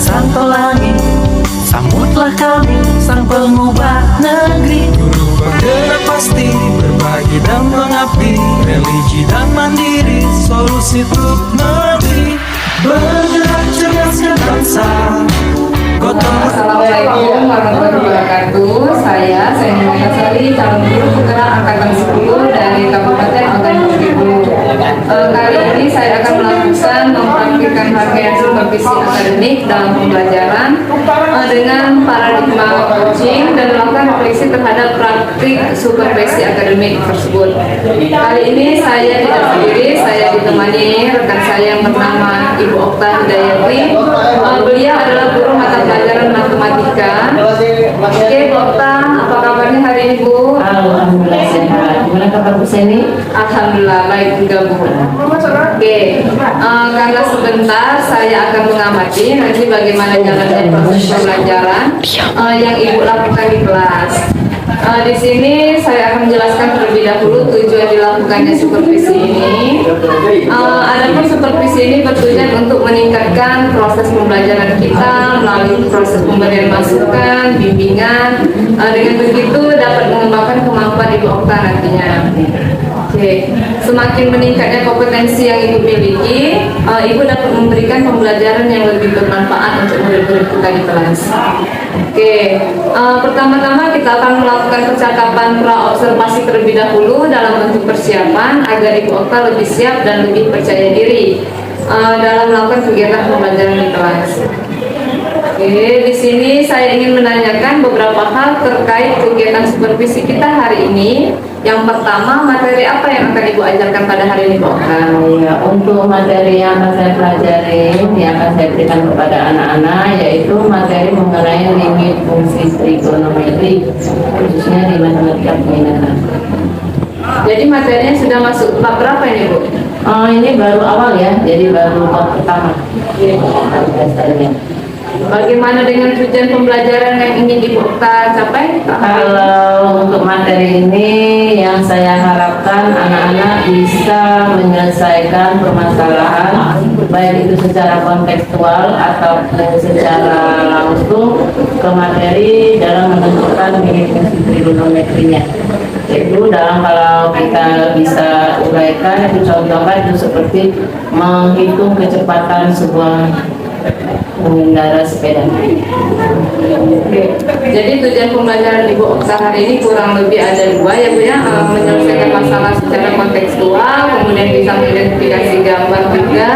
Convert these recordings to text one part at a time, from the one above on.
sang pelangi, sambutlah kami sang pengubah negeri. Guru bergerak pasti, berbagi dan mengabdi, religi dan mandiri, solusi untuk negeri. Bergerak cerdaskan bangsa, gotong. Assalamualaikum warahmatullahi wabarakatuh. Saya Nurul Sari, calon guru penggerak angkatan 10 dari Kabupaten Ogan. Kali ini saya akan melakukan mempraktikkan rangkaian supervisi akademik dalam pembelajaran dengan paradigma coaching dan melakukan refleksi terhadap praktik supervisi akademik tersebut. Kali ini saya tidak sendiri, saya ditemani rekan saya yang bernama Ibu Okta Hidayati. Beliau adalah guru mata pelajaran matematika. Oke, Bu Okta, apa kabarnya hari ini, Bu? Alhamdulillah sehat. Gimana kabar Bu Seni? Alhamdulillah baik juga, Bu. Oke, karena sebentar saya akan mengamati nanti bagaimana jalannya proses pembelajaran yang Ibu lakukan di kelas. Di sini saya akan menjelaskan terlebih dahulu tujuan dilakukannya supervisi ini. Adapun supervisi ini bertujuan untuk meningkatkan proses pembelajaran kita melalui proses pemberian masukan, bimbingan. Dengan begitu dapat mengembangkan kemampuan Ibu Okta nantinya. Oke, semakin meningkatnya kompetensi yang Ibu miliki, Ibu dapat memberikan pembelajaran yang lebih bermanfaat untuk murid-murid kita di kelas. Oke, pertama-tama kita akan melakukan percakapan pra-observasi terlebih dahulu dalam bentuk persiapan agar Ibu Okta lebih siap dan lebih percaya diri dalam melakukan kegiatan pembelajaran di kelas. Oke, di sini saya ingin menanyakan beberapa hal terkait kegiatan supervisi kita hari ini. Yang pertama, materi apa yang akan Ibu ajarkan pada hari ini, Bu Okta? Ya, untuk materi yang akan saya pelajari, yang akan saya berikan kepada anak-anak, yaitu materi mengenai limit fungsi trigonometri, khususnya di matematika peminatan. Jadi materinya sudah masuk bab berapa ini, Bu? Ini baru awal ya, jadi baru bab pertama. Dasarnya. Bagaimana dengan tujuan pembelajaran yang ingin Ibu Okta capai? Kalau untuk materi ini yang saya harapkan anak-anak bisa menyelesaikan permasalahan baik itu secara kontekstual ataupun secara langsung ke materi dalam menentukan limit fungsi trigonometrinya. Itu dalam kalau kita bisa uraikan itu contohnya itu seperti menghitung kecepatan sebuah pengendara sepeda. Jadi tujuan pembelajaran Ibu Okta hari ini kurang lebih ada dua ya, Bu ya, menyelesaikan masalah secara kontekstual, kemudian bisa mengidentifikasi gambar juga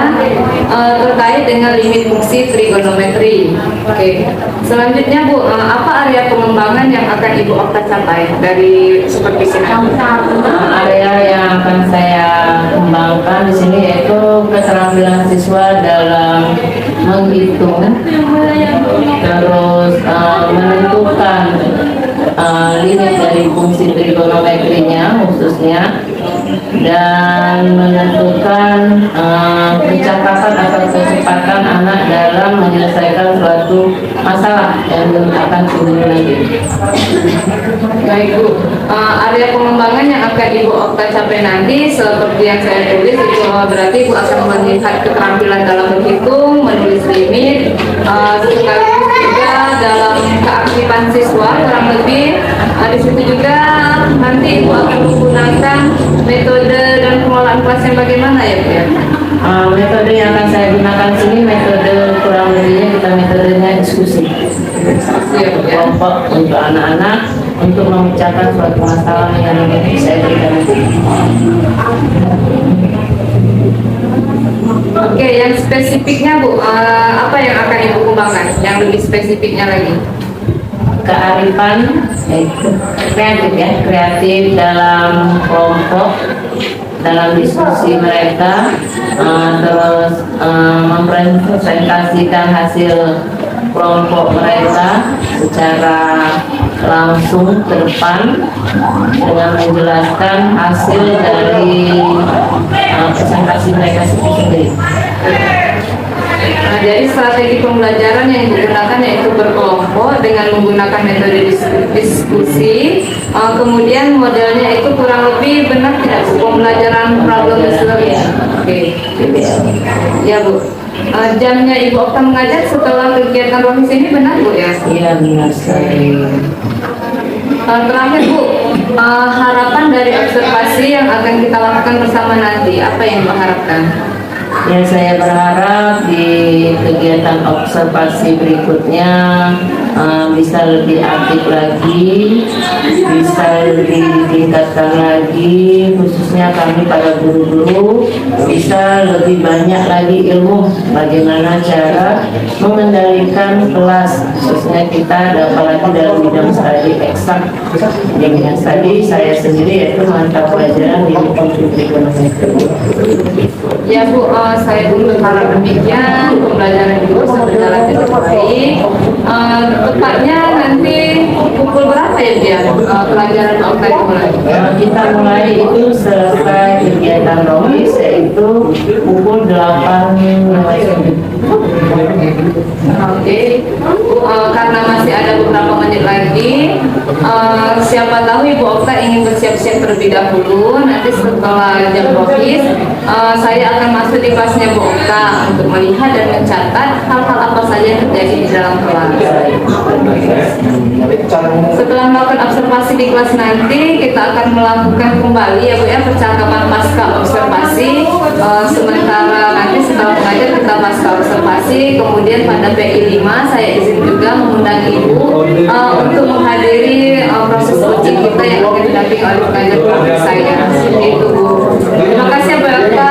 terkait dengan limit fungsi trigonometri. Oke, selanjutnya Bu, apa area pengembangan yang akan Ibu Okta capai dari supervisi? Area yang akan saya kembangkan di sini yaitu keterampilan siswa dalam menghitung, terus menentukan limit dari fungsi trigonometrinya khususnya, dan menentukan kecakapan atau kecepatan anak dalam menyelesaikan suatu masalah yang akan timbul lagi. Baik, Bu, area pengembangan yang akan Ibu Okta capai nanti seperti yang saya tulis itu berarti Ibu akan melihat keterampilan dalam berhitung, menulis limit, sekaligus juga dalam keaktifan siswa kurang lebih. Di situ juga nanti Ibu akan menggunakan metode dan pengelolaan kelas yang bagaimana ya, Bu ya? Metode yang akan saya gunakan sini metode kurang lebihnya kita metodenya diskusi. Kelompok untuk anak-anak untuk memecahkan suatu masalah yang saya berikan. Oke, yang spesifiknya Bu, apa yang akan Ibu kembangkan? Yang lebih spesifiknya lagi? Kearifan, kreatif ya, kreatif dalam kelompok, dalam diskusi mereka, terus mempresentasikan hasil kelompok mereka secara langsung ke depan dengan menjelaskan hasil dari presentasi mereka sendiri. Jadi strategi pembelajaran yang digunakan yaitu berkelompok dengan menggunakan metode diskusi. Kemudian modelnya itu kurang lebih benar tidak pembelajaran problem solving. Oke, ya Bu. Jamnya Ibu Okta mengajar setelah kegiatan rohis ini benar Bu ya? Iya, benar sekali. Terakhir Bu, harapan dari observasi yang akan kita lakukan bersama nanti, apa yang Ibu harapkan? Ya, saya berharap di kegiatan observasi berikutnya bisa lebih aktif lagi, bisa lebih ditingkatkan lagi, khususnya kami para guru-guru bisa lebih banyak lagi ilmu bagaimana cara mengendalikan kelas, khususnya kita apalagi dalam bidang studi eksak. Yang tadi saya sendiri yaitu mata pelajaran di ekonomi. Ya Bu, saya dulu berharap demikian, pembelajaran itu bisa berjalan dengan baik. Tepatnya nanti pukul berapa ya dia pelajaran Okta dimulai? Kita mulai itu selesai kegiatan rohis yaitu pukul 8. Oke, karena masih ada beberapa menit lagi, siapa tahu Ibu Okta ingin bersiap-siap terlebih dahulu. Nanti setelah jam rohis, saya akan masuk di kelasnya Bu Okta untuk melihat dan mencatat hal-hal apa saja yang terjadi di dalam kelas. Setelah melakukan observasi di kelas nanti, kita akan melakukan kembali ya Bu ya percakapan pasca observasi. Sementara nanti setelah mengajar kita pasca observasi, kemudian pada PI 5 saya izin juga mengundang Ibu untuk menghadiri proses coaching kita yang akan didampingi oleh pengajar saya. Itu Bu. Terima kasih Bu Okta.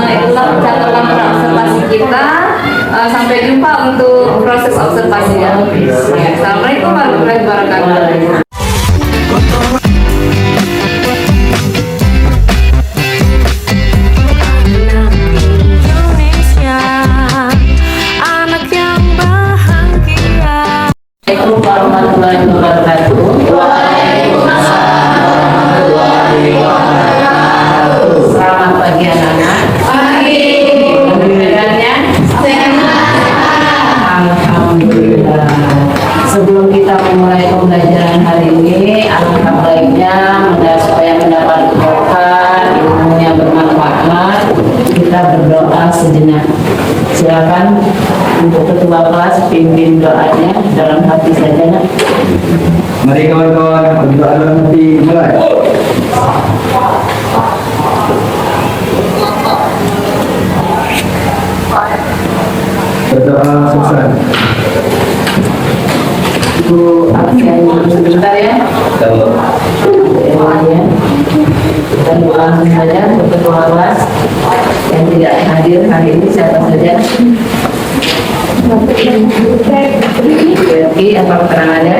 Itulah percakapan observasi kita. Sampai jumpa untuk proses observasinya. Assalamualaikum warahmatullahi wabarakatuh. Indonesia, anak yang bahagia. Assalamualaikum warahmatullahi wabarakatuh. Selamat pagi anak-anak. Pagi. Keadaannya alhamdulillah. Sebelum kita memulai pembelajaran hari ini, alangkah baiknya supaya mendapat berkah, ilmunya bermanfaat, kita berdoa sejenak. Silakan untuk ketua kelas pimpin doanya dalam hati saja, nak. Mari kawan-kawan, berdoa dalam hati mulai. Berdoa selesai. Ibu absen sebentar ya. Ya. Kita doakan saja untuk ketua kelas yang tidak hadir hari ini siapa saja. Berarti apa keterangannya?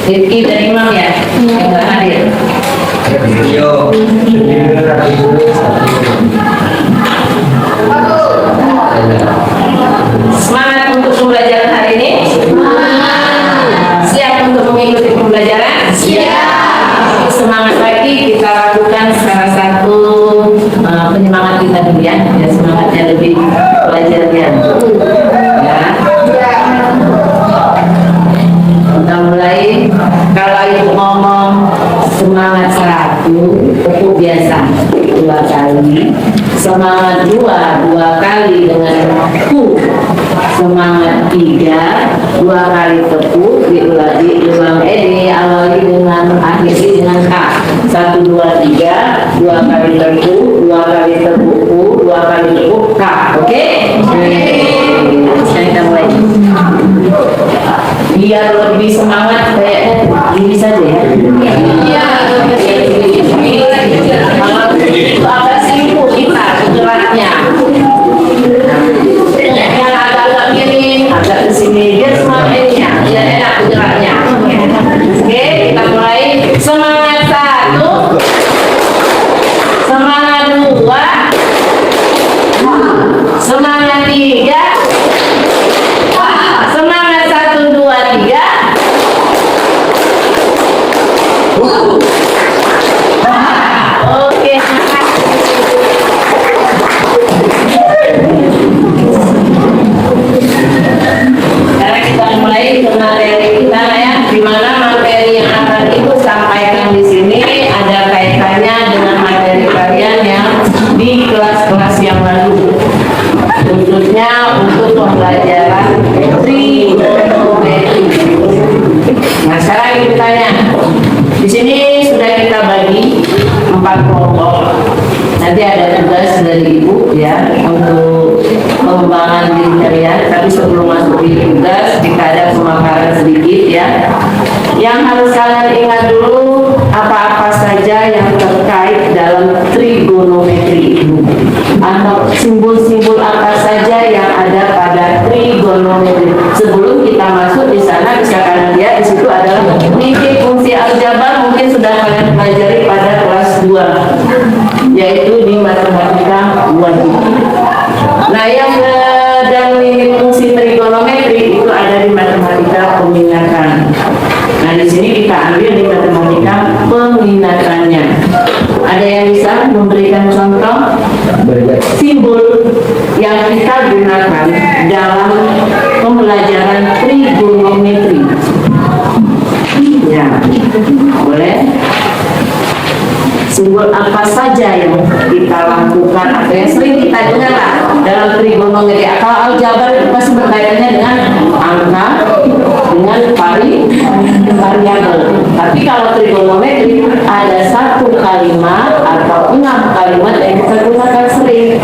Rifki dan Imam ya, yang nggak hadir. Semangat untuk pembelajaran hari ini. Siap untuk mengikuti pembelajaran. Siap. Semangat lagi kita lakukan salah satu penyemangat kita dulu ya, biar semangatnya lebih belajarnya. Ya. Kita mulai. Kalau ibu ngomong semangat 1, tepuk biasa 2 kali. Semangat 2 kali dengan ku. Semangat 3 2 kali tepuk, diawali dengan akhiri dengan K. 1 2 3 2 kali tepuk, 2 kali tepuk ku, 2 kali tepuk K. Oke? Sekarang kita mulai. Biar lebih semangat kayaknya gini saja ya. Iya. Itu agak simpul kita geraknya. Yang agak miring, agak ke sini biar semangatnya, biar enak geraknya. Oke, kita mulai. Semangat 1, semangat 2, dengan 3. Semangat 1, 2, 3. Oke. Sekarang kita mulai ke materi kita ya, di mana materi yang akan Ibu sampaikan di sini ada kaitannya dengan materi kalian yang di kelas-kelas yang lalu, khususnya untuk pembelajaran trigonometri. Nah, sekarang Ibu tanya, di sini sudah kita bagi 4 kelompok. Nanti ada tugas dari Ibu ya untuk pengembangan diri kalian. Tapi sebelum masuk di tugas, jika ada pemaparan sedikit ya, yang harus kalian ingat dulu apa-apa saja yang terkait dalam trigonometri itu, atau simbol-simbol apa saja yang ada pada trigonometri. Sebelum kita masuk di sana, bisa kalian lihat di situ adalah nilai fungsi aljabar, mungkin sudah kalian pelajari pada kelas 2, yaitu di matematika wajib. Nah, yang dan nilai fungsi trigonometri itu ada di matematika peminatan. Nah, di sini kita ambil di matematika peminatannya. Ada yang bisa memberikan contoh simbol yang kita gunakan dalam pembelajaran trigonometri? Ya, boleh. Simbol apa saja yang kita lakukan atau yang sering kita dengar lah dalam trigonometri? Kalau aljabar itu pasti berkaitannya dengan angka, dengan variabel. Tapi kalau trigonometri ada 1 kalimat atau 6 kalimat yang kita gunakan sering,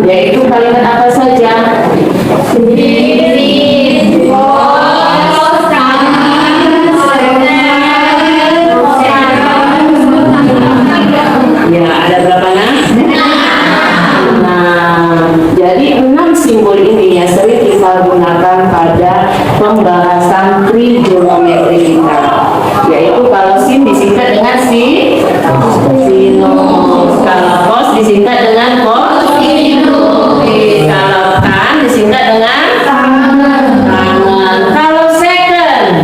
yaitu kalimat apa saja? Ya, ada berapa jadi 6 simbol ini yang sering kita gunakan pada pembahasan trigonometri kita. Yaitu kalau sin disingkat dengan sinus, kalau cos disingkat dengan cosinus, kalau tan disingkat dengan tangan, kalau second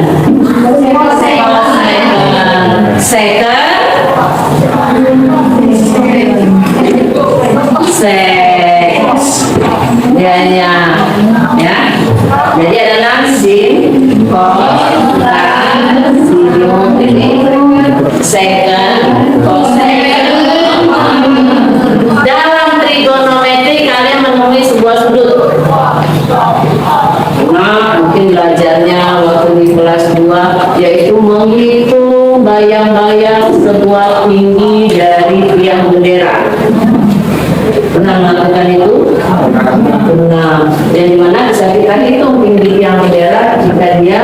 ya. Jadi ada 6 sin, cos, tan, sinus, second, cosecant. Dalam trigonometri kalian menemui sebuah sudut. Nah, mungkin belajarnya waktu di kelas 2 yaitu menghitung bayang-bayang sebuah tinggi dari tiang bendera. Pernah melakukan itu? Pernah. Dan dimana bisa kita hitung tinggi tiang bendera jika dia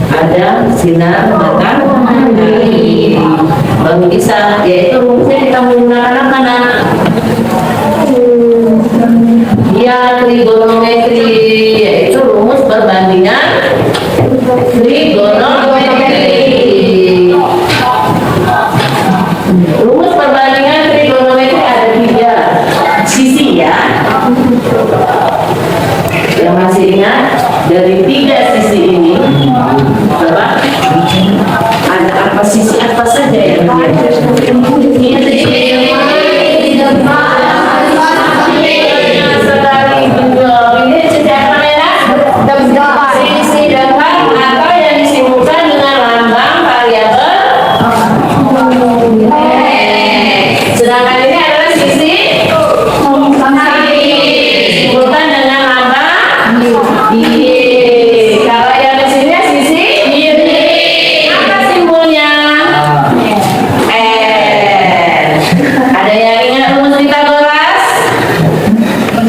ada sinar matahari. Bagi bisa, yaitu rumusnya kita menggunakan apa nak? Ya, trigonometri, yaitu rumus perbandingan trigonometri. Rumus perbandingan trigonometri ada 3 sisi ya. Yang masih ingat dari 3 sisi ini, Bapak? Ada apa sisi apa saja yang sisi depan atau yang disimbolkan dengan lambang variabel. Sedangkan ini adalah sisi disimbolkan dengan lambang Y. Kalau yang di sini sisi kiri. Apa simbolnya? Ada yang ingat rumus Pythagoras?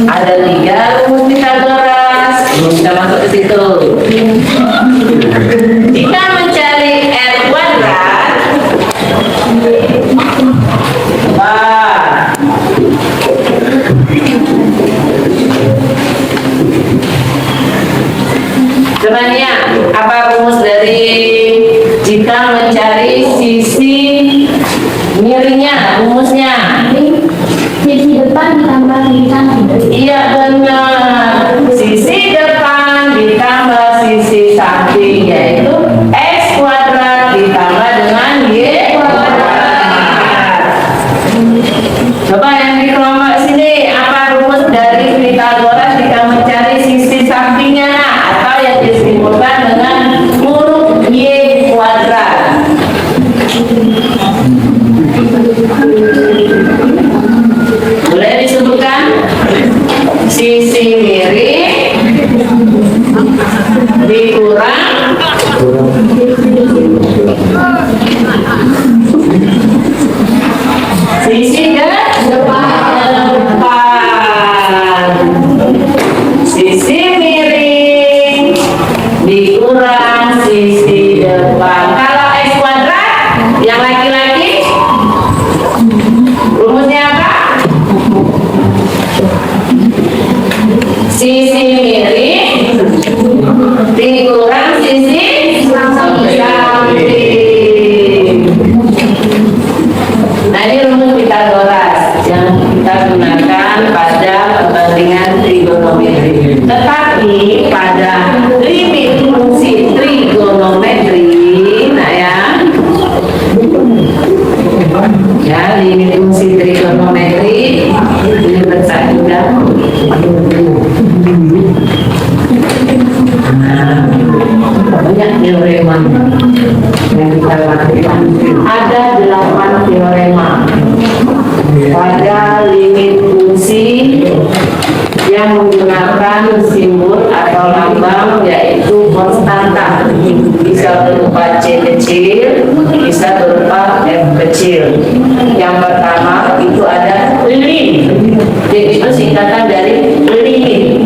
Ada 3 rumus Pythagoras. Kita masuk ke situ. Jika mencari R kuadrat, sebenarnya apa rumus dari jika mencari sisi miringnya? Rumusnya sisi depan ditambah sisi samping. iya benar. Sisi miring dikurang sisi samping. Nah, ini rumus Pitagoras yang kita gunakan pada perbandingan trigonometri. Tetapi pada limit fungsi trigonometri, nah ya limit fungsi trigonometri ini bersaingkan. Banyak teorema yang kita lakukan. Ada 8 teorema pada limit fungsi yang menggunakan simbol atau lambang yaitu konstanta, bisa berupa C kecil, bisa berupa F kecil. Yang pertama itu ada lim, itu singkatan dari limit,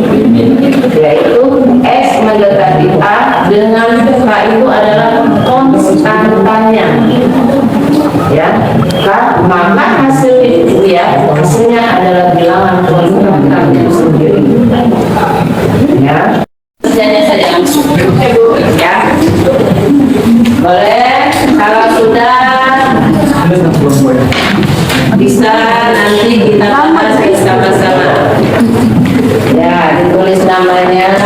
yaitu S mendekati A dengan K itu adalah konstantanya, ya. Maka hasil itu ya, hasilnya adalah bilangan konstanta itu sendiri, ya. Kerjanya saja langsung, ya. Boleh, kalau sudah bisa nanti kita bahas bersama-sama. Ya, ditulis namanya.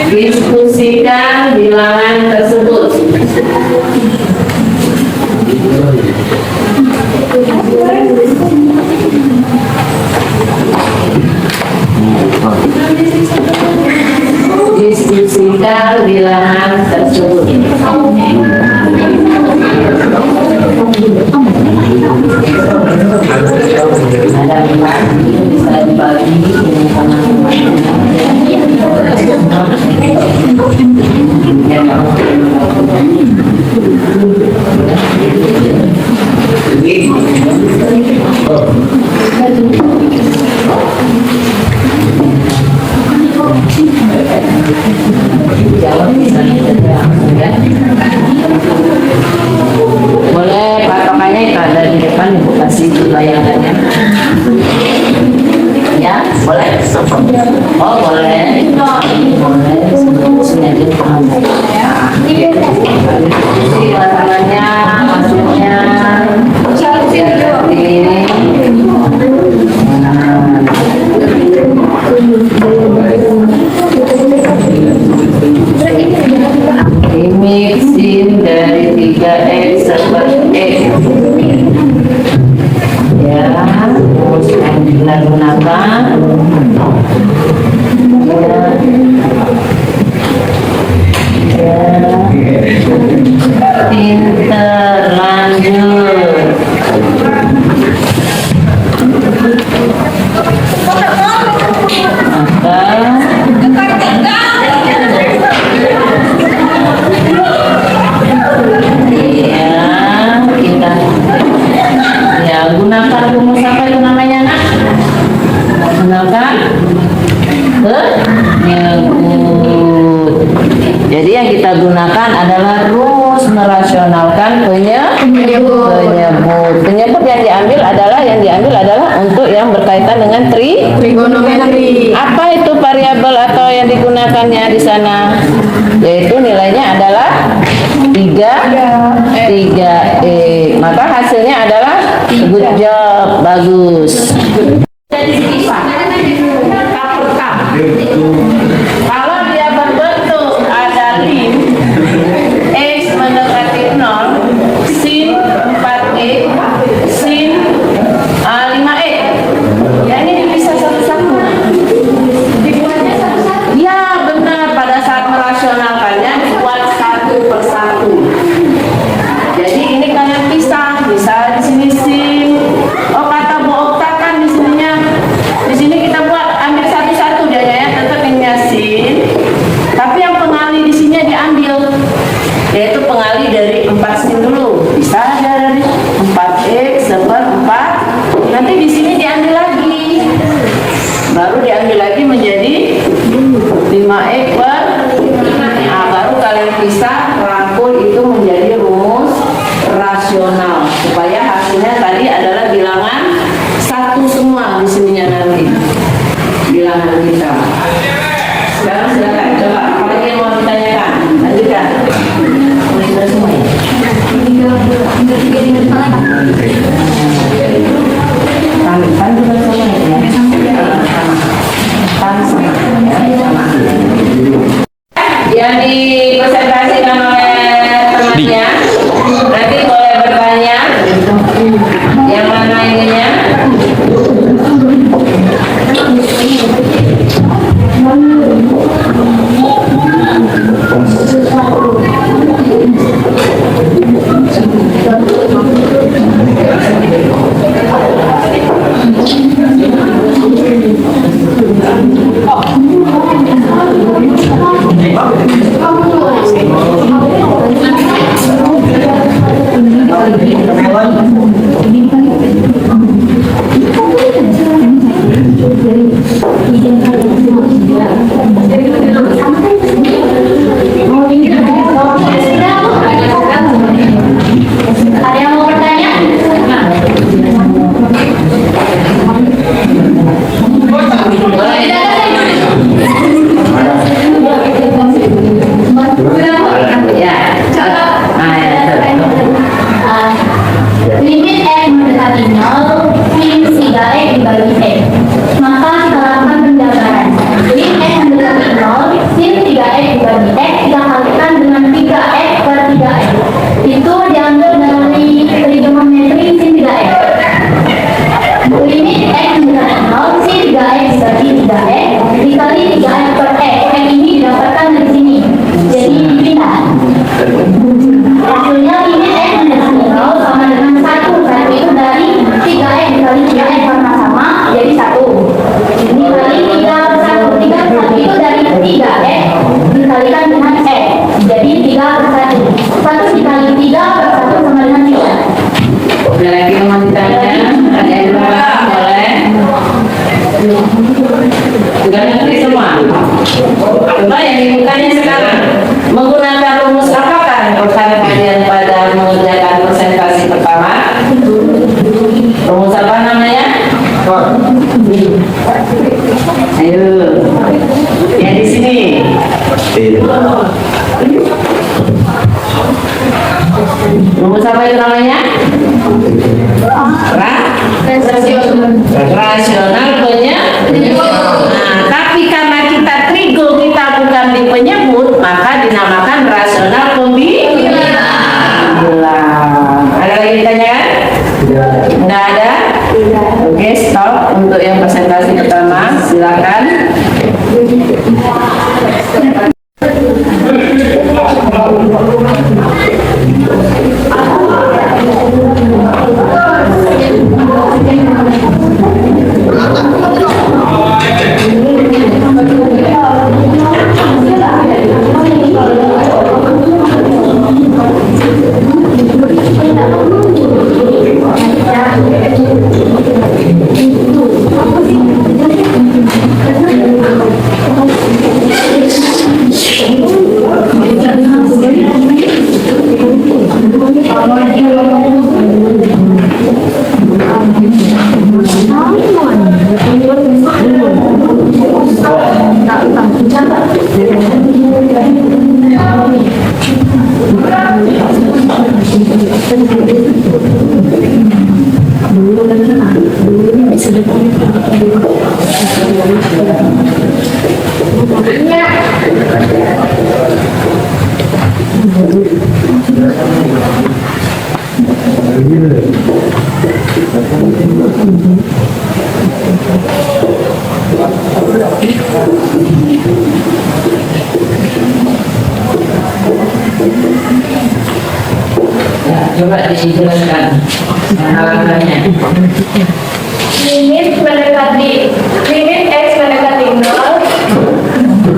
Diskusikan bilangan tersebut. Diskusikan bilangan tersebut. Ada 4, bisa dibagi boleh, patokannya itu ada di depan, Ibu kasih bayangannya. Ya, boleh. Oh, boleh. Boleh. Sini aja. Bayangannya, maksudnya. Limit sin dari 3x seperti x, ya, terus yang kita gunakan, terlanjur. Gunakan rumus apa itu namanya, nak? Gunakan penyebut. Jadi yang kita gunakan adalah rumus merasionalkan penyebut. Penyebut yang diambil adalah untuk yang berkaitan dengan trigonometri. Apa itu variabel atau yang digunakannya di sana? Yaitu nilainya adalah 3e. Maka hasilnya adalah good job, bagus. Kalau dia berbentuk ada lim x mendekati 0, sin 4e, sin 5e, ya ini dipisah satu-satu. Dibuatnya satu-satu. Ya benar, pada saat merasionalkannya dibuat satu persatu. Jadi ini kalian pisah, bisa di sini sin. Oh, kata Bu Okta kan di sininya lagi menjadi 5x per 5. Nah, baru kalian pisah, rangkul itu menjadi rumus rasional supaya hasilnya tadi adalah bilangan satu semua di sininya nanti bilangan kita. Sekarang silakan coba apalagi yang mau ditanyakan, lanjutkan. Sudah semua ya? Kan juga semua ya? Sama. Yang dipresentasikan oleh temannya nanti boleh bertanya yang mana ininya. Ada yang mau bertanya? Limit X mendekati 0, sin 3X dibagi X. Maka kita lakukan penjabaran. Limit X mendekati 0, sin 3X dibagi X kita kalikan dengan 3X per 3X. Itu diambil dari trigonometri sin 3X. Limit X mendekati 0, sin 3X dibagi 3X dikali 3X per X. X ini didapatkan dari sini. Jadi dipindah. Hasilnya limit X mendekati 0 sama dengan 1. 1 itu dari 3X dikali 3X sama-sama jadi 1. Dikali 3 per 1. 3 per 1 itu dari 3X dikalikan dengan X. Jadi 3 per 1. 1 dikali 3 per 1 sama dengan 3. Ada lagi yang mau ditanya? Ada yang berapa? Boleh? Sudah ngerti semua? Coba yang ditanya sekarang, menggunakan rumus apakah rekan kalian pada mengerjakan presentasi pertama? Rumus apa namanya? Ayo, yang di sini. Rumus apa itu namanya? Rasional penyebut. Nah, tapi karena kita trigo kita bukan di penyebut, maka dinamakan rasional pembilang. Ada lagi ditanyakan? Tidak ada? Oke, stop untuk yang presentasi pertama. Silakan. Coba dijelaskan halamannya. Limit X mendekati 0,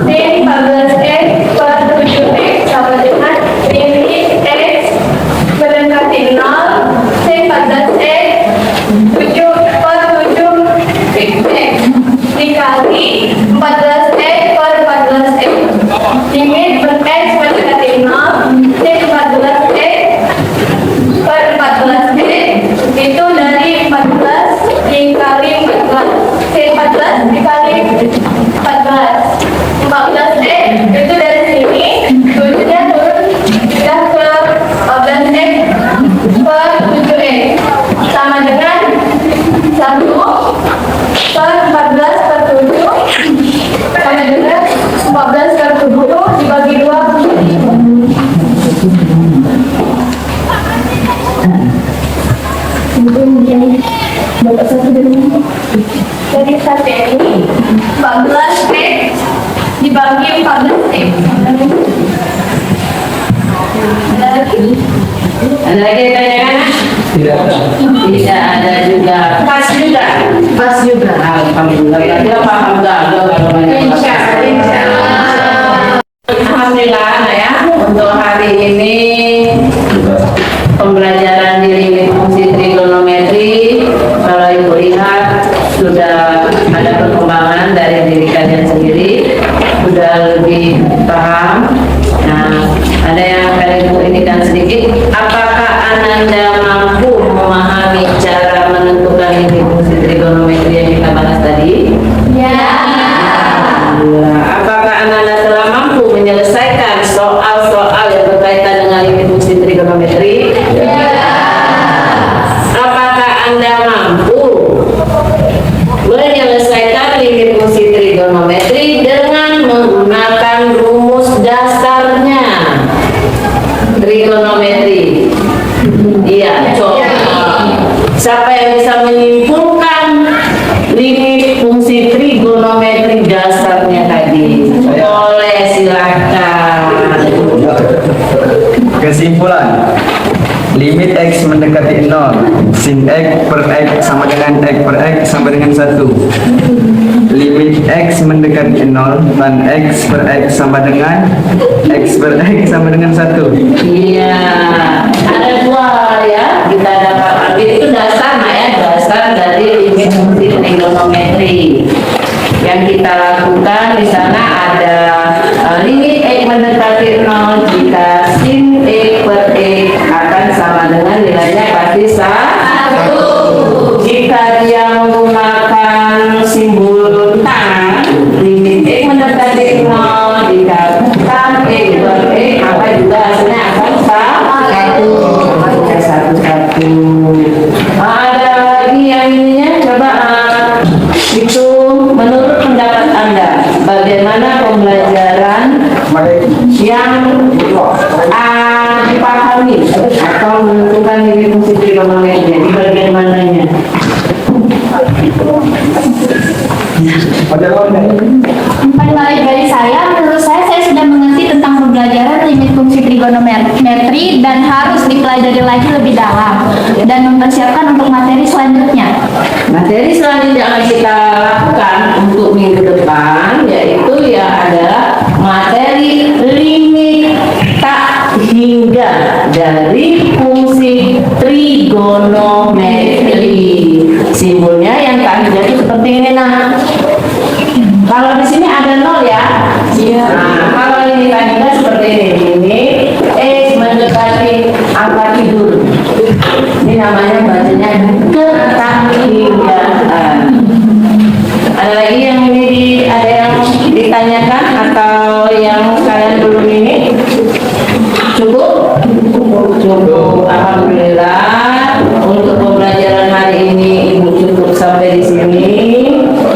sin 14X per 7X sama dengan limit X mendekati 0, sin 14X 7 per 7X dikali Tidak ada juga. Pas juga. Pas juga. Alhamdulillah. Dia paham gagal kalau banyak. Alhamdulillah ya. Untuk hari ini pembelajaran di limit fungsi trigonometri, kalau Ibu lihat sudah ada perkembangan dari diri kalian sendiri, sudah lebih paham. Nah, ada yang akan Ibu inikan sedikit. Apakah Ananda mampu memahami cara menentukan limit fungsi trigonometri yang kita bahas tadi? Ya. Apakah Ananda telah mampu menyelesaikan soal-soal yang berkaitan dengan limit fungsi trigonometri? Ya. Apakah Anda mampu menyelesaikan limit fungsi trigonometri dengan menggunakan rumus dasarnya trigonometri? Iya, coba. Siapa yang bisa menyimpulkan limit fungsi trigonometri dasarnya tadi? Boleh, silakan. Kesimpulan, limit X mendekati 0, sin X per X sama dengan X per X sama dengan 1. Limit X mendekati 0 dan X per X sama dengan X per X sama dengan 1. Iya, ada dua ya, kita dapat ambil itu dasar, nah ya, dasar dari limit fungsi trigonometri. Yang kita lakukan di sana ada limit X mendekati 0 jika sin X per X akan sama dengan nilainya pasti 1. Jika dia menggunakan simbol tangan, limit X mendekati 0 jika tan X per X maka juga hasilnya akan 1. Ada lagi yang ininya, coba itu menurut pendapat Anda bagaimana pembelajaran yang dipahami atau menentukan limit fungsi trigonometri di bagian mananya? Menurut dari saya, menurut saya sudah mengerti tentang pembelajaran limit fungsi trigonometri dan harus dipelajari lagi lebih dalam dan mempersiapkan untuk materi selanjutnya. Materi selanjutnya yang kita lakukan untuk minggu depan yaitu ya adalah materi limit tak hingga dari fungsi trigonometri. Simbolnya yang tak hingga itu seperti ini, nah. Kalau di sini ada 0 ya. Iya. Nah, kalau ini tak hingga seperti ini. X mendekati angka tidur. Ini namanya bacanya ketahingaan. Ada lagi yang ada yang ditanyakan atau yang kalian belum ini? Cukup? Cukup. Alhamdulillah. Untuk pembelajaran hari ini Ibu cukup sampai di sini.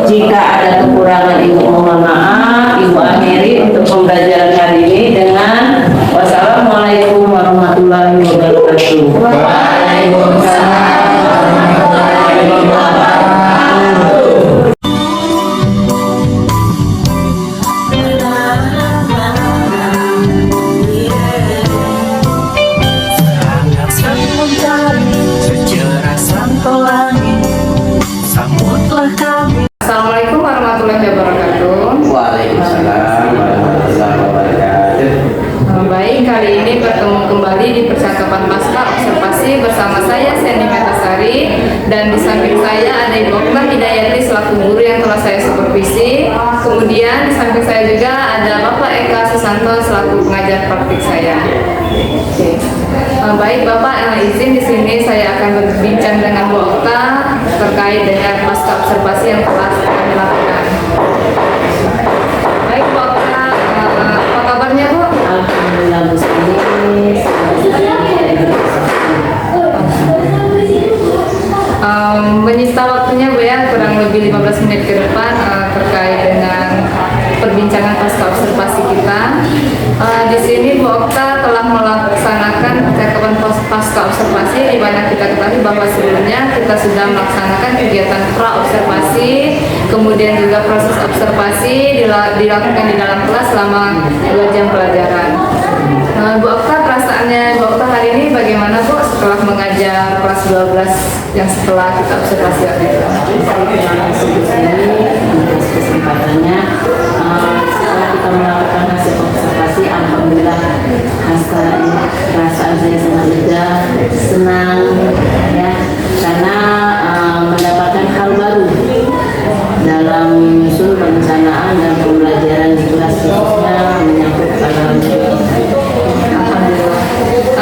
Jika ada kekurangan Ibu mohon maaf. Ibu akhiri untuk pembelajaran hari ini dengan wassalamualaikum warahmatullahi wabarakatuh. Waalaikumsalam warahmatullahi wabarakatuh. Assalamualaikum warahmatullahi wabarakatuh. Waalaikumsalam warahmatullahi wabarakatuh. Baik, kali ini bertemu kembali di percakapan pasca observasi bersama saya Sandy Metasari dan di samping saya ada Ibu Okta Hidayati selaku guru yang telah saya supervisi. Kemudian di samping saya juga ada Bapak Eka Susanto selaku pengajar praktik saya. Oke. Baik Bapak, izin di sini saya akan berbincang dengan Bu Okta terkait dengan pasca observasi yang telah kami lakukan. Baik Bu Okta, apa kabarnya Bu? Alhamdulillah Menyita waktunya Bu ya, kurang lebih 15 menit ke depan terkait dengan perbincangan pasca observasi kita. Di sini Bu Okta telah melaksanakan percakapan pasca observasi di mana kita ketahui bahwa sebelumnya kita sudah melaksanakan kegiatan pra observasi, kemudian juga proses observasi dilakukan di dalam kelas selama 2 jam pelajaran. Bu Okta, perasaannya Bu Okta hari ini bagaimana Bu setelah mengajar kelas 12 yang setelah kita observasi waktu itu? Terima kasih di sini atas kesempatannya. Setelah kita melakukan hasil observasi, alhamdulillah perasaan saya sangat lega, senang ya, karena mendapatkan hal baru dalam menyusun perencanaan dan pembelajaran di kelas, khususnya menyangkut pada Alhamdulillah.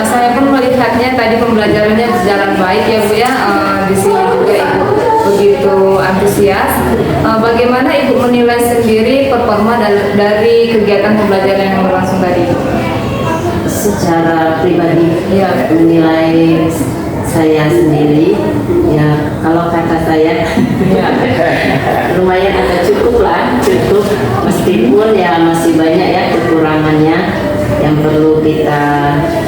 Saya pun melihatnya tadi pembelajarannya berjalan baik ya Bu ya. Di sini juga Ibu begitu antusias. Bagaimana Ibu menilai sendiri performa dari kegiatan pembelajaran yang berlangsung tadi? secara pribadi ya, menilai saya sendiri ya, kalau kata saya ya, lumayan agak cukup lah, cukup, meskipun ya masih banyak ya kekurangannya yang perlu kita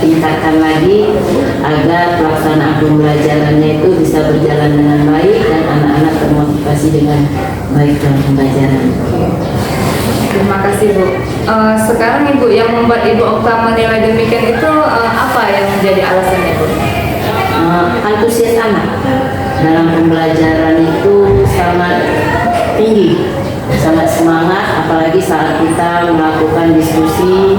tingkatkan lagi agar pelaksanaan pembelajarannya itu bisa berjalan dengan baik dan anak-anak termotivasi dengan baik dalam pembelajaran. Terima kasih Bu. Sekarang Ibu yang membuat Ibu Okta menilai demikian itu apa yang menjadi alasannya Bu? Antusias anak dalam pembelajaran itu sangat tinggi, sangat semangat, apalagi saat kita melakukan diskusi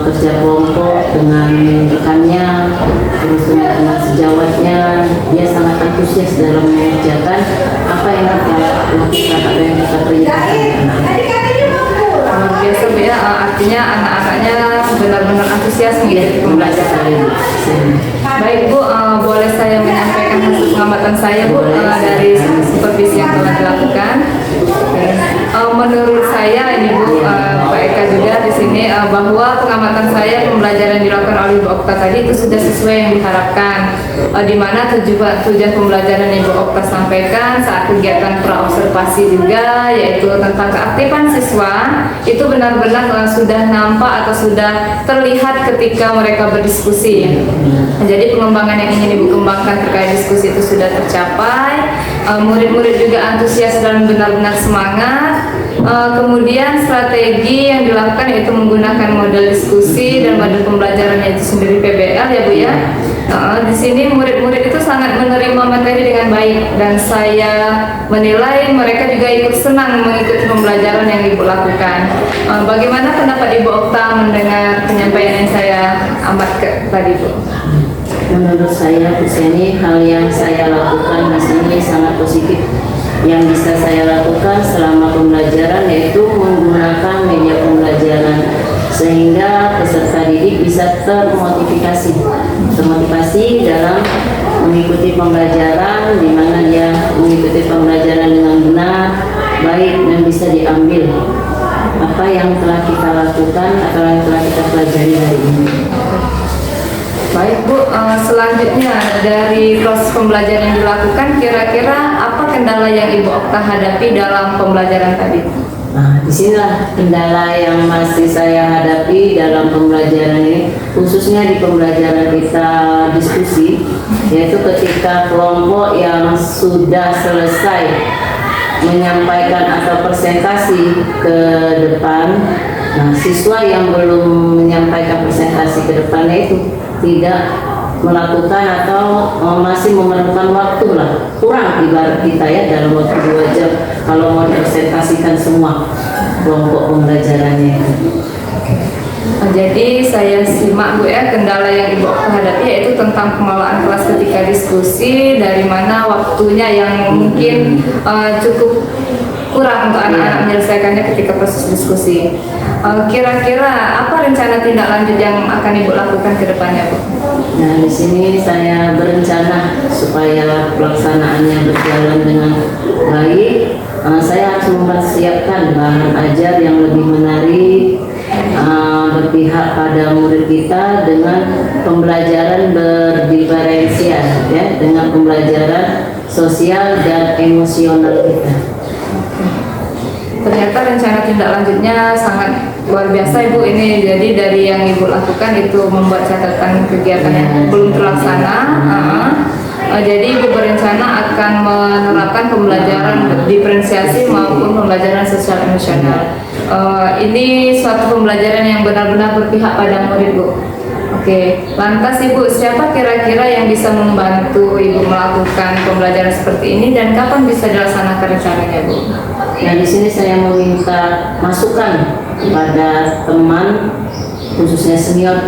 kerja kelompok dengan rekannya, terus dengan sejawatnya, dia sangat antusias dalam mengerjakan apa yang kita lakukan, apa yang kita perintahkan. Biasa Bu ya, artinya anak-anaknya benar-benar antusias mengikuti pembelajaran. Baik Bu, boleh saya menyampaikan hasil pengamatan saya Bu dari supervisi yang telah dilakukan. Menurut saya ini Bu, Pak Eka juga di sini bahwa pengamatan saya pembelajaran dilakukan oleh Ibu Okta tadi itu sudah sesuai yang diharapkan. Di mana tujuan pembelajaran yang Ibu Okta sampaikan saat kegiatan praobservasi juga, yaitu tentang keaktifan siswa itu benar-benar sudah nampak atau sudah terlihat ketika mereka berdiskusi. Jadi pengembangan yang ingin Ibu kembangkan terkait diskusi itu sudah tercapai. Murid-murid juga antusias dan benar-benar semangat. Kemudian strategi yang dilakukan yaitu menggunakan model diskusi dan model pembelajarannya itu sendiri PBL ya Bu ya. Di sini murid-murid itu sangat menerima materi dengan baik dan saya menilai mereka juga ikut senang mengikuti pembelajaran yang Ibu lakukan. Bagaimana pendapat Ibu Okta mendengar penyampaian yang saya tadi Bu? Menurut saya Bu Seni, hal yang saya lakukan di sini sangat positif. Yang bisa saya lakukan selama pembelajaran yaitu menggunakan media pembelajaran sehingga peserta didik bisa termotivasi dalam mengikuti pembelajaran, di mana dia mengikuti pembelajaran dengan benar, baik, dan bisa diambil apa yang telah kita lakukan atau yang telah kita pelajari hari ini. Baik Bu, selanjutnya dari proses pembelajaran yang dilakukan, kira-kira apa kendala yang Ibu Okta hadapi dalam pembelajaran tadi? Nah, disinilah kendala yang masih saya hadapi dalam pembelajaran ini, khususnya di pembelajaran kita diskusi, yaitu ketika kelompok yang sudah selesai menyampaikan atau presentasi ke depan, nah siswa yang belum menyampaikan presentasi ke depannya itu tidak melakukan atau masih memerlukan waktu lah, kurang ibarat kita ya dalam waktu 2 jam kalau mau dipresentasikan semua kelompok pembelajarannya itu. Jadi saya simak Bu ya, kendala yang Ibu Okta hadapi yaitu tentang pengelolaan kelas ketika diskusi, dari mana waktunya yang mungkin cukup kurang untuk anak-anak menyelesaikannya ketika proses diskusi. Kira-kira apa rencana tindak lanjut yang akan Ibu lakukan ke depannya Bu? Nah, di sini saya berencana supaya pelaksanaannya berjalan dengan baik. Saya harus mempersiapkan bahan ajar yang lebih menarik, berpihak pada murid kita dengan pembelajaran berdiferensiasi ya, dengan pembelajaran sosial dan emosional kita. Ternyata rencana tindak lanjutnya sangat luar biasa Ibu ini. Jadi dari yang Ibu lakukan itu membuat catatan kegiatan yang belum terlaksana. Jadi Ibu berencana akan menerapkan pembelajaran diferensiasi maupun pembelajaran sosial emosional. Ini suatu pembelajaran yang benar-benar berpihak pada murid Bu. Oke, lantas Ibu, siapa kira-kira yang bisa membantu Ibu melakukan pembelajaran seperti ini dan kapan bisa dilaksanakan rencananya, Bu? Nah, di sini saya meminta masukan kepada teman, khususnya senior,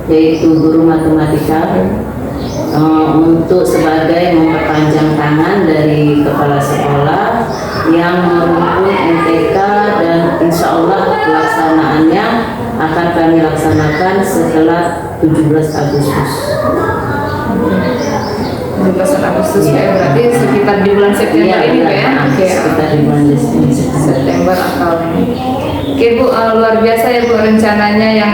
yaitu guru matematika, untuk sebagai memperpanjang tangan dari kepala sekolah yang merumpun MTK, dan insya Allah pelaksanaannya akan kami laksanakan setelah 17 Agustus. 17 Agustus ya, berarti sekitar di bulan September ini Bu ya? Oke, sekitar di bulan September atau Oke Bu, luar biasa ya Bu rencananya yang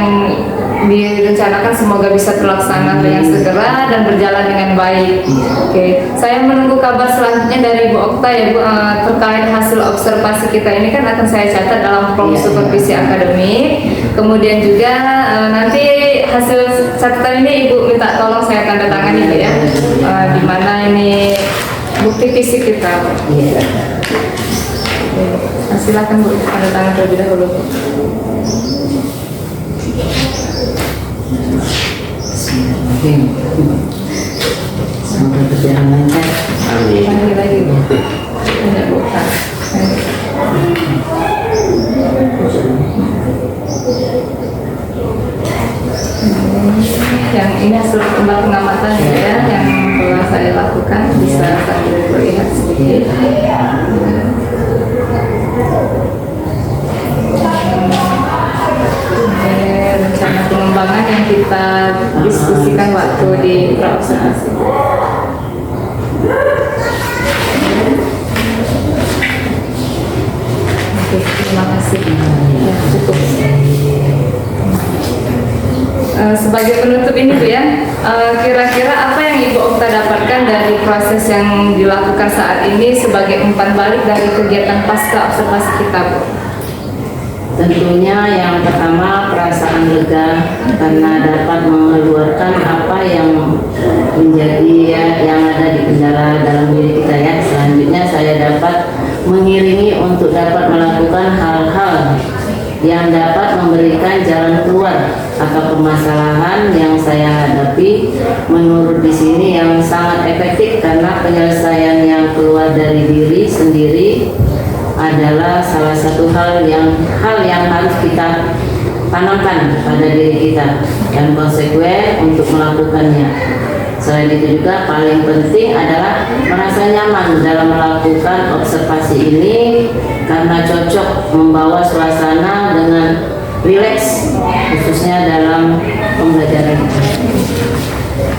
direncanakan, semoga bisa terlaksana dengan segera dan berjalan dengan baik. Oke, saya menunggu kabar selanjutnya dari Bu Okta ya Bu, terkait hasil observasi kita ini kan akan saya catat dalam form supervisi akademik. Kemudian juga nanti hasil catatan ini Ibu minta tolong saya tanda tangan Bu ya, di mana ini bukti fisik kita. Iya. Silakan Bu, tanda tangan terlebih dahulu. Semoga berjalan lancar. Amin. Lagi Bu. Ada Bu. Yang ini hasil pengamatan ya, yang telah saya lakukan, bisa sambil melihat sedikit. Rencana pengembangan yang kita diskusikan waktu di praobservasi. Oke, terima kasih. Ya, cukup. Sebagai penutup ini Bu ya, kira-kira apa yang Ibu Okta dapatkan dari proses yang dilakukan saat ini sebagai umpan balik dari kegiatan pasca observasi kita Bu? Tentunya yang pertama perasaan lega karena dapat mengeluarkan apa yang menjadi yang ada di kendala dalam diri kita ya. Selanjutnya saya dapat mengiringi untuk dapat melakukan hal-hal yang dapat memberikan jalan keluar atau permasalahan yang saya hadapi. Menurut di sini yang sangat efektif karena penyelesaian yang keluar dari diri sendiri adalah salah satu hal yang harus kita tanamkan pada diri kita dan konsekuen untuk melakukannya. Selain itu juga paling penting adalah merasa nyaman dalam melakukan observasi ini karena cocok membawa suasana dengan rileks, khususnya dalam pembelajaran.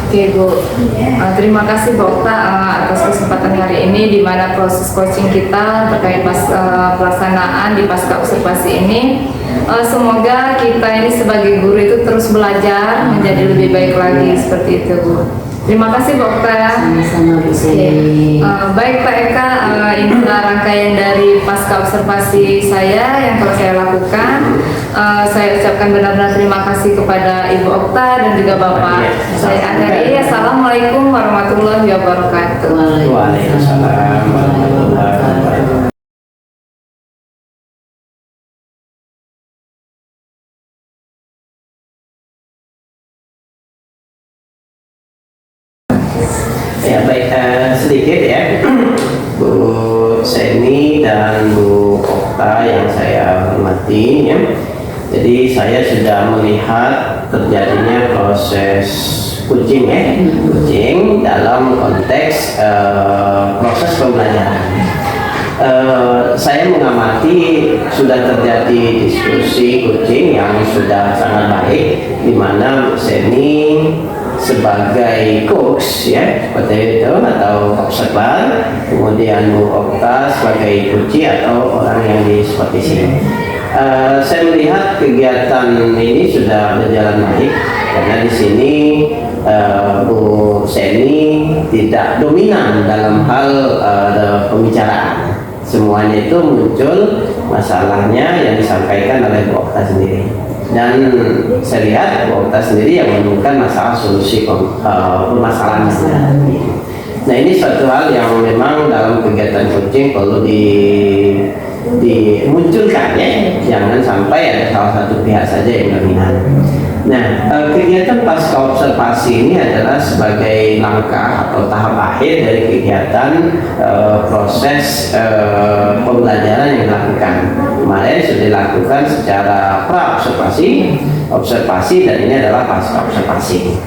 Oke Bu, terima kasih Bu Okta atas kesempatan hari ini di mana proses coaching kita terkait pelaksanaan di pasca observasi ini. Semoga kita ini sebagai guru itu terus belajar menjadi lebih baik lagi seperti itu Bu. Terima kasih Bu Okta. Sama-sama Bu Seni. Baik Pak Eka, inilah rangkaian dari pasca observasi saya yang telah saya lakukan. Saya ucapkan benar-benar terima kasih kepada Ibu Okta dan juga Bapak. Saya akhiri. Assalamualaikum warahmatullahi wabarakatuh. Waalaikumsalam warahmatullahi wabarakatuh. Ya baik, sedikit ya Bu Seni dan Bu Okta yang saya hormati ya. Jadi saya sudah melihat terjadinya proses coaching ya, coaching dalam konteks proses pembelajaran. Saya mengamati sudah terjadi diskusi coaching yang sudah sangat baik, di mana Bu Seni sebagai coach ya seperti itu atau observer, kemudian Bu Okta sebagai coach atau orang yang di supervisi. Saya melihat kegiatan ini sudah berjalan baik karena di sini Bu Seni tidak dominan dalam hal pembicaraan. Semuanya itu muncul masalahnya yang disampaikan oleh Bu Okta sendiri. Dan saya lihat Bu Okta sendiri yang menemukan masalah solusi permasalahan. Nah ini suatu hal yang memang dalam kegiatan coaching perlu dimunculkan ya, jangan sampai ada salah satu pihak saja yang dominan. Nah, kegiatan pasca observasi ini adalah sebagai langkah atau tahap akhir dari kegiatan proses pembelajaran yang dilakukan. Kemarin sudah dilakukan secara pra-observasi, observasi, dan ini adalah pasca observasi.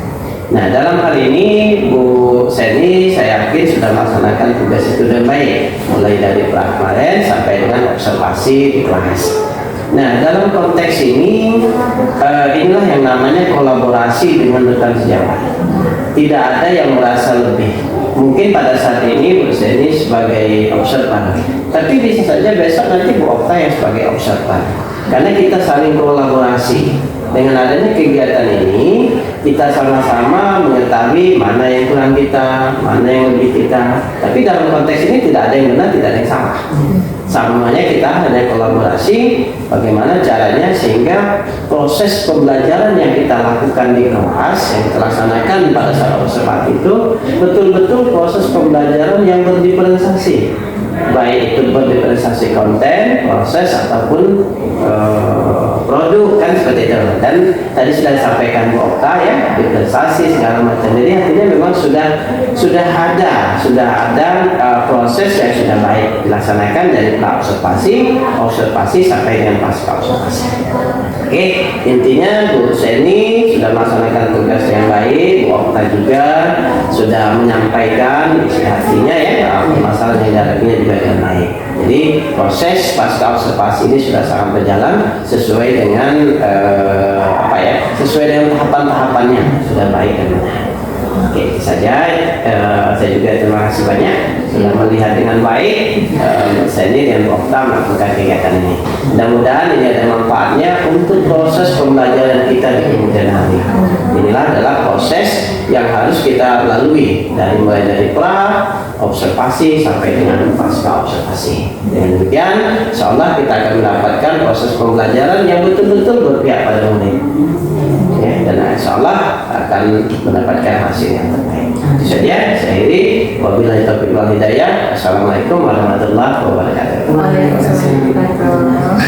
Nah, dalam hal ini Bu Seni saya yakin sudah melaksanakan tugas itu dengan baik, mulai dari pra kemarin sampai dengan observasi di kelas. Nah, dalam konteks ini inilah yang namanya kolaborasi dengan rekan sejawat. Tidak ada yang merasa lebih. Mungkin pada saat ini Bu Seni sebagai observan, tapi bisa saja besok nanti Bu Okta yang sebagai observan. Karena kita saling kolaborasi. Dengan adanya kegiatan ini, kita sama-sama mengetahui mana yang kurang kita, mana yang lebih kita. Tapi dalam konteks ini tidak ada yang benar, tidak ada yang salah. Semuanya kita hanya kolaborasi bagaimana caranya sehingga proses pembelajaran yang kita lakukan di kelas, yang kita laksanakan pada saat observasi itu betul-betul proses pembelajaran yang berdiferensiasi, baik itu berdiferensiasi konten, proses ataupun produk, kan seperti itu. Dan tadi sudah disampaikan Bu Okta ya, diferensiasi segala macam. Jadi artinya memang sudah ada proses yang sudah baik dilaksanakan dari observasi sampai dengan pasca observasi. Oke, intinya Bu Seni sudah melaksanakan tugas yang baik, Bu Okta juga sudah menyampaikan isi hatinya ya, masalah yang dihadapinya juga dengan baik. Jadi proses pasca observasi ini sudah sangat berjalan sesuai dengan sesuai dengan tahapan-tahapannya, sudah baik dan benar. Oke, itu saja. Saya juga terima kasih banyak sudah melihat dengan baik Seni dan Bu Okta melakukan kegiatan ini. Mudah-mudahan ini ada manfaatnya untuk proses pembelajaran kita di kemudian hari. Inilah adalah proses yang harus kita lalui mulai dari pra observasi sampai dengan pasca observasi. Dengan demikian, insyaallah kita akan mendapatkan proses pembelajaran yang betul-betul berpihak pada murid. Ya, dan insyaallah akan mendapatkan hasil yang terbaik. Itu saja. Saya akhiri. Wabillahi taufiq wal hidayah. Assalamualaikum warahmatullahi wabarakatuh. Waalaikumsalam.